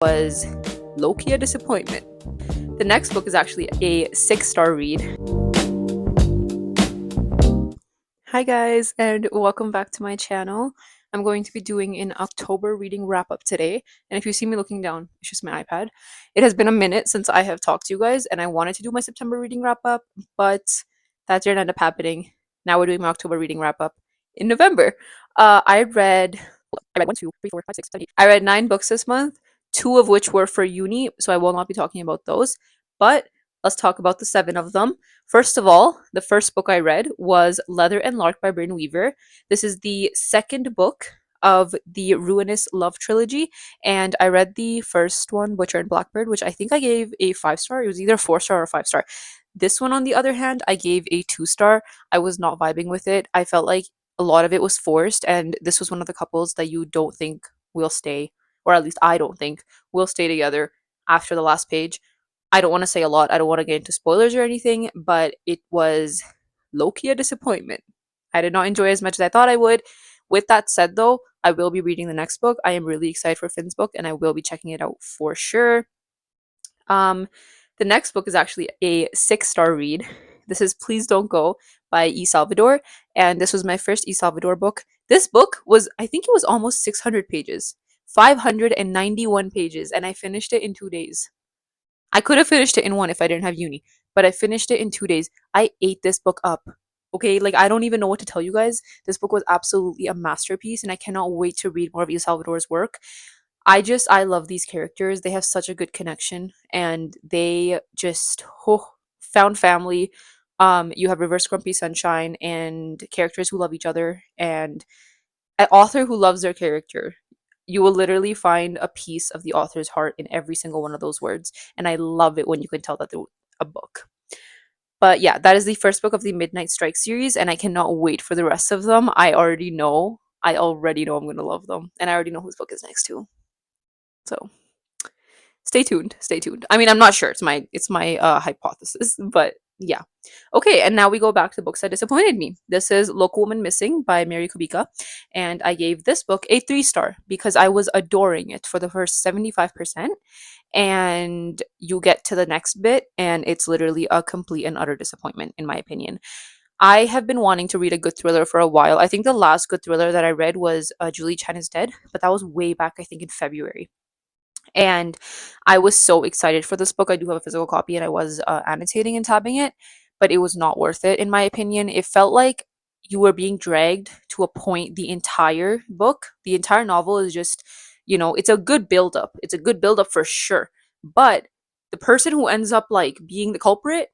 was low-key a disappointment. The next book is actually a 6-star read. Hi guys, and welcome back to my channel. I'm going to be doing an October reading wrap-up today, and if you see me looking down, it's just my iPad. It has been a minute since I have talked to you guys, and I wanted to do my September reading wrap-up, but that didn't end up happening. Now we're doing my October reading wrap-up in November. I read 9 books this month, 2 of which were for uni, so I will not be talking about those, but let's talk about the 7 of them. First of all, the first book I read was Leather and Lark by Brynne Weaver. This is the second book of the Ruinous Love trilogy, and I read the first one, Butcher and Blackbird, which I think I gave a 5-star. It was either 4-star or 5-star. This one, on the other hand, I gave a 2-star. I was not vibing with it. I felt like a lot of it was forced, and this was one of the couples that you don't think will stay, or at least I don't think will stay together after the last page. I don't want to say a lot. I don't want to get into spoilers or anything, but it was low-key a disappointment. I did not enjoy as much as I thought I would. With that said, though, I will be reading the next book. I am really excited for Finn's book, and I will be checking it out for sure. The next book is actually a 6-star read. This is Please Don't Go by E Salvador, and this was my first E Salvador book. This book was, I think it was almost 600 pages, 591 pages, and I finished it in 2 days. I could have finished it in one if I didn't have uni, but I finished it in 2 days. I ate this book up. Okay, like I don't even know what to tell you guys. This book was absolutely a masterpiece, and I cannot wait to read more of E Salvador's work. I love these characters. They have such a good connection, and they just found family. You have Reverse Grumpy Sunshine and characters who love each other, and an author who loves their character. You will literally find a piece of the author's heart in every single one of those words, and I love it when you can tell that they're a book. But yeah, that is the first book of the Midnight Strike series, and I cannot wait for the rest of them. I already know I'm gonna love them, and I already know whose book is next too. So stay tuned. Stay tuned. I mean, I'm not sure. It's my hypothesis, but yeah. Okay, and now we go back to books that disappointed me. This is Local Woman Missing by Mary Kubica, and I gave this book a 3-star because I was adoring it for the first 75%, and you get to the next bit, and it's literally a complete and utter disappointment, in my opinion. I have been wanting to read a good thriller for a while. I think the last good thriller that I read was Julie Chen is Dead, but that was way back, I think, in February. And I was so excited for this book. I do have a physical copy, and I was annotating and tabbing it, but it was not worth it, in my opinion. It felt like you were being dragged to a point the entire book. The entire novel is just, it's a good build up. It's a good build up for sure. But the person who ends up like being the culprit,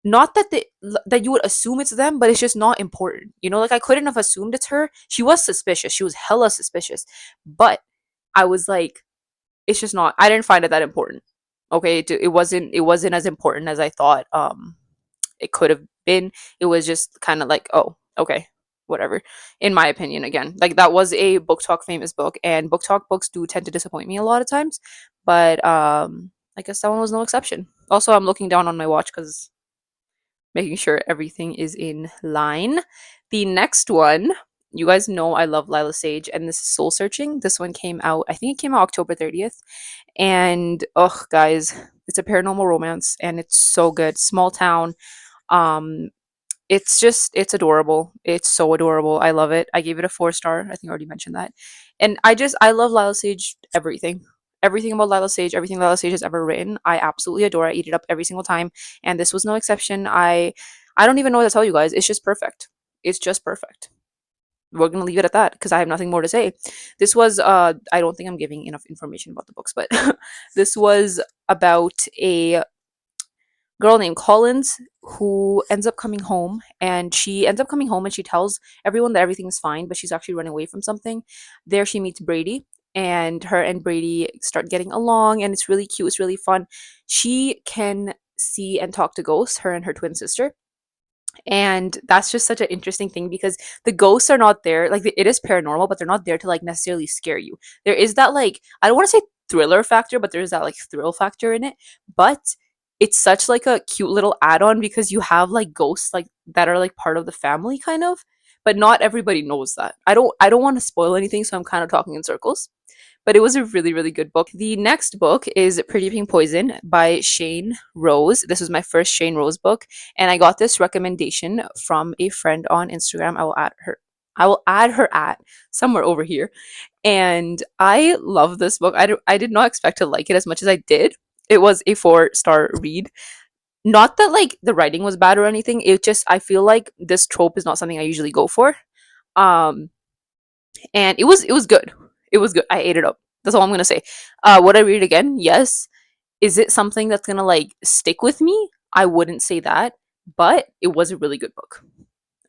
not that that you would assume it's them, but it's just not important. Like I couldn't have assumed it's her. She was suspicious. She was hella suspicious. But I was like, it's just not, I didn't find it that important. Okay, it wasn't as important as I thought it could have been. It was just kind of like, oh, okay, whatever, in my opinion. Again, like that was a booktok famous book, and booktok books do tend to disappoint me a lot of times, but I guess that one was no exception. Also, I'm looking down on my watch because making sure everything is in line. The next one, you guys know I love Lyla Sage, and this is Soul Searching. This one came out, I think it came out October 30th. And oh, guys, it's a paranormal romance, and it's so good. Small town. Um, it's adorable. It's so adorable. I love it. I gave it a 4-star. I think I already mentioned that. And I love Lyla Sage, everything. Everything about Lyla Sage, everything Lyla Sage has ever written, I absolutely adore. I eat it up every single time, and this was no exception. I don't even know what to tell you guys. It's just perfect. It's just perfect. We're gonna leave it at that because I have nothing more to say. This was I don't think I'm giving enough information about the books, but this was about a girl named Collins who ends up coming home, and she ends up coming home and she tells everyone that everything's fine, but she's actually running away from something. There she meets Brady, and her and Brady start getting along, and it's really cute. It's really fun. She can see and talk to ghosts, her and her twin sister. And that's just such an interesting thing because the ghosts are not there, like it is paranormal, but they're not there to like necessarily scare you. There is that, like, I don't want to say thriller factor, but there's that like thrill factor in it. But it's such like a cute little add-on because you have like ghosts like that are like part of the family kind of, but not everybody knows that. I don't want to spoil anything, so I'm kind of talking in circles. but it was a really, really good book. The next book is Pretty Pink Poison by Shain Rose. This was my first Shain Rose book, and I got this recommendation from a friend on Instagram. I will add her at somewhere over here. And I love this book. I did not expect to like it as much as I did. It was a 4-star read. Not that like the writing was bad or anything. It just I feel like this trope is not something I usually go for. Um and it was good. It was good. I ate it up. That's all I'm gonna say. Would I read it again? Yes. Is it something that's gonna like stick with me? I wouldn't say that, but it was a really good book.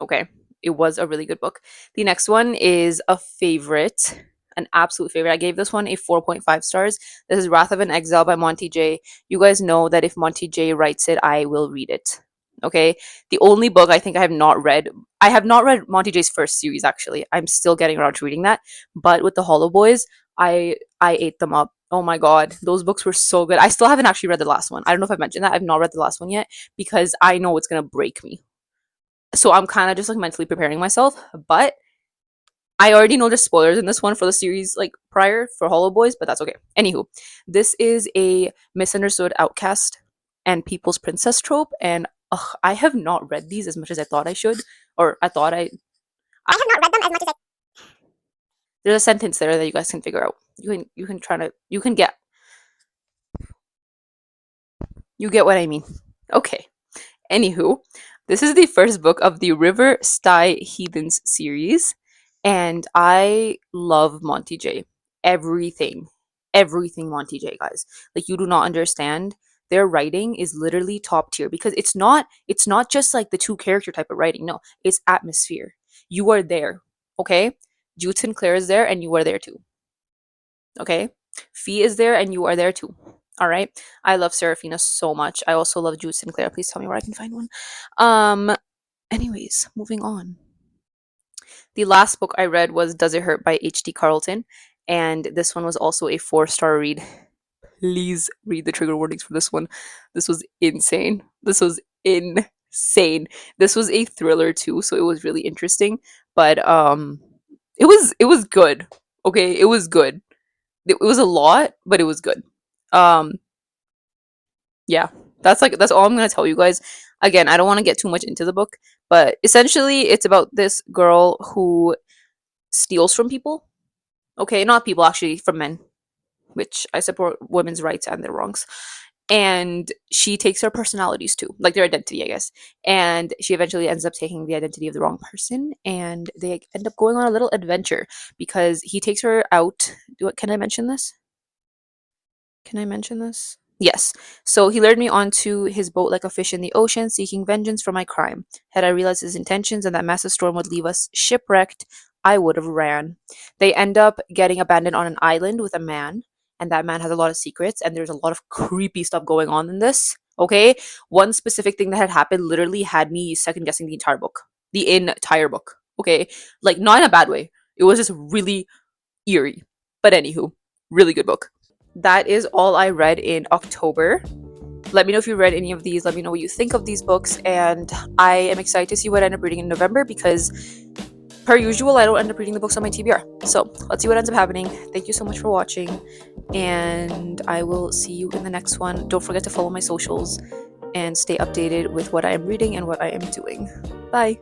Okay. It was a really good book. The next one is a favorite, an absolute favorite. I gave this one a 4.5 stars. This is Wrath of an Exile by Monty J. You guys know that if Monty J writes it, I will read it. Okay. The only book I think I have not read Monty J's first series actually. I'm still getting around to reading that. But with the Hollow Boys, I ate them up. Oh my god, those books were so good. I still haven't actually read the last one. I don't know if I've mentioned that. I've not read the last one yet because I know it's gonna break me. So I'm kind of just like mentally preparing myself, but I already know there's spoilers in this one for the series like prior for Hollow Boys, but that's okay. Anywho, this is a misunderstood outcast and people's princess trope, and I have not read these as much as I thought I should, or I have not read them as much as I. There's a sentence there that you guys can figure out. You get what I mean. Okay. Anywho, this is the first book of the River Sty Heathens series, and I love Monty J. Everything, everything Monty J, guys. Like you do not understand. Their writing is literally top tier because it's not just like the two character type of writing. No, it's atmosphere. You are there, okay? Jude Sinclair is there, and you are there too. Okay, Fee is there, and you are there too. All right. I love Seraphina so much. I also love Jude Sinclair. Please tell me where I can find one. Um. Anyways, moving on. The last book I read was Does It Hurt by H.D. Carlton, and this one was also a 4-star read. Please read the trigger warnings for this one. This was insane. This was insane. This was a thriller too, so it was really interesting. But it was good. Okay, it was good. It was a lot, but it was good. Um, yeah, that's all I'm gonna tell you guys. Again, I don't want to get too much into the book, but essentially, it's about this girl who steals from people. Okay, not people actually, from men, which I support women's rights and their wrongs. And she takes their personalities too, like their identity, I guess. And she eventually ends up taking the identity of the wrong person, and they end up going on a little adventure because he takes her out. Can I mention this? Can I mention this? Yes. So he lured me onto his boat like a fish in the ocean, seeking vengeance for my crime. Had I realized his intentions and that massive storm would leave us shipwrecked, I would have ran. They end up getting abandoned on an island with a man, and that man has a lot of secrets, and there's a lot of creepy stuff going on in this. Okay? One specific thing that had happened literally had me second guessing the entire book. The entire book. Okay? Like, not in a bad way. It was just really eerie. But anywho, really good book. That is all I read in October. Let me know if you read any of these. Let me know what you think of these books. And I am excited to see what I end up reading in November because, per usual, I don't end up reading the books on my TBR. So let's see what ends up happening. Thank you so much for watching. And I will see you in the next one. Don't forget to follow my socials and stay updated with what I am reading and what I am doing. Bye.